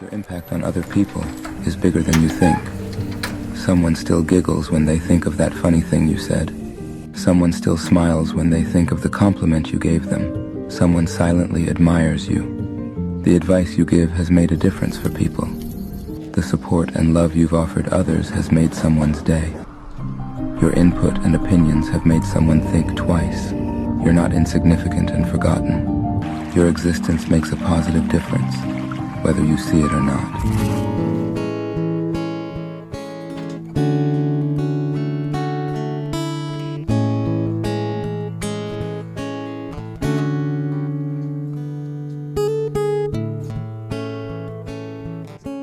Your impact on other people is bigger than you think. Someone still giggles when they think of that funny thing you said. Someone still smiles when they think of the compliment you gave them. Someone silently admires you. The advice you give has made a difference for people. The support and love you've offered others has made someone's day. Your input and opinions have made someone think twice. You're not insignificant and forgotten. Your existence makes a positive difference, whether you see it or not.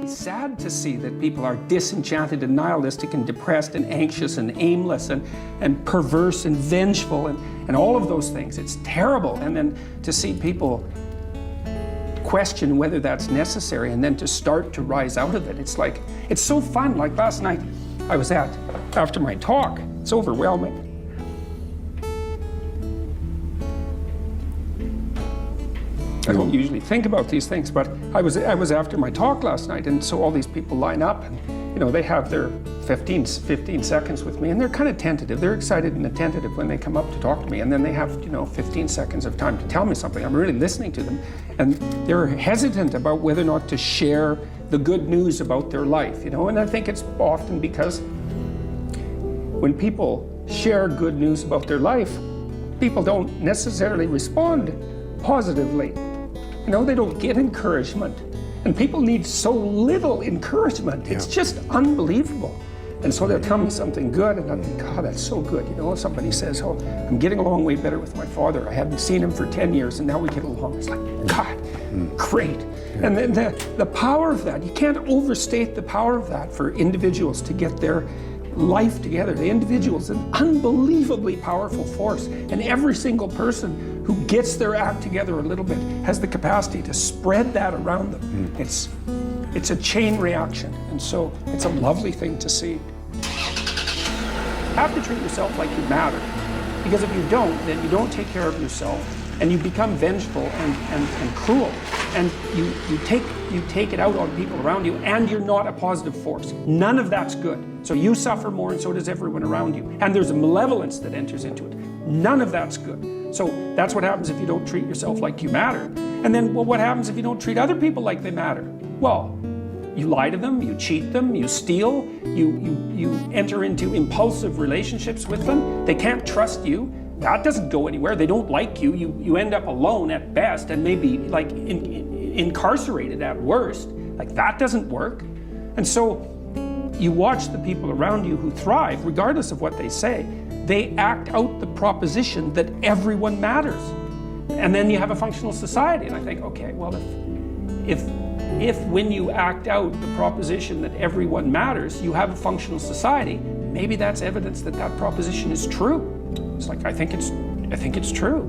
It's sad to see that people are disenchanted and nihilistic and depressed and anxious and aimless and perverse and vengeful and all of those things. It's terrible. And then to see people question whether that's necessary and then to start to rise out of it. It's like, it's so fun. Like last night I was after my talk, it's overwhelming. I don't usually think about these things, but I was after my talk last night, and so all these people line up, and you know, they have their 15 seconds with me, and they're kind of tentative. They're excited and tentative when they come up to talk to me, and then they have, you know, 15 seconds of time to tell me something. I'm really listening to them, and they're hesitant about whether or not to share the good news about their life, you know, and I think it's often because when people share good news about their life, people don't necessarily respond positively. You know, they don't get encouragement. And people need so little encouragement. It's just unbelievable. And so they'll tell me something good, and I think, God, that's so good. You know, somebody says, oh, I'm getting along way better with my father. I hadn't seen him for 10 years, and now we get along. It's like, God, great. And then the power of that, you can't overstate the power of that for individuals to get their life together. The individual is an unbelievably powerful force, and every single person who gets their act together a little bit has the capacity to spread that around them. It's a chain reaction, and so it's a lovely thing to see. You have to treat yourself like you matter, because if you don't, then you don't take care of yourself, and you become vengeful and cruel, and you take it out on people around you, and you're not a positive force. None of that's good. So you suffer more, and so does everyone around you. And there's a malevolence that enters into it. None of that's good. So that's what happens if you don't treat yourself like you matter. And then, well, what happens if you don't treat other people like they matter? Well, you lie to them, you cheat them, you steal, you enter into impulsive relationships with them. They can't trust you. That doesn't go anywhere. They don't like you. You end up alone at best, and maybe like incarcerated at worst. Like that doesn't work. And so you watch the people around you who thrive, regardless of what they say. They act out the proposition that everyone matters. And then you have a functional society. And I think, okay, well, if when you act out the proposition that everyone matters, you have a functional society, maybe that's evidence that that proposition is true. It's like, I think it's true.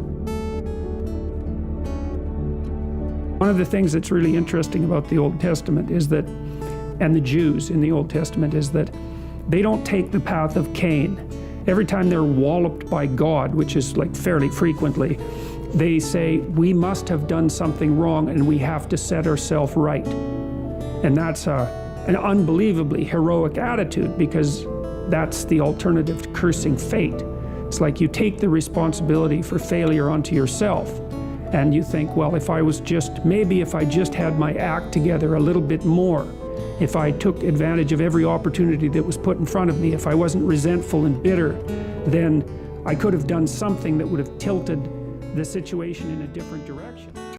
One of the things that's really interesting about the Old Testament is that, and the Jews in the Old Testament, is that they don't take the path of Cain. Every time they're walloped by God, which is like fairly frequently, they say, we must have done something wrong and we have to set ourselves right. And that's an unbelievably heroic attitude, because that's the alternative to cursing fate. It's like you take the responsibility for failure onto yourself, and you think, well, if I just had my act together a little bit more, if I took advantage of every opportunity that was put in front of me, if I wasn't resentful and bitter, then I could have done something that would have tilted the situation in a different direction.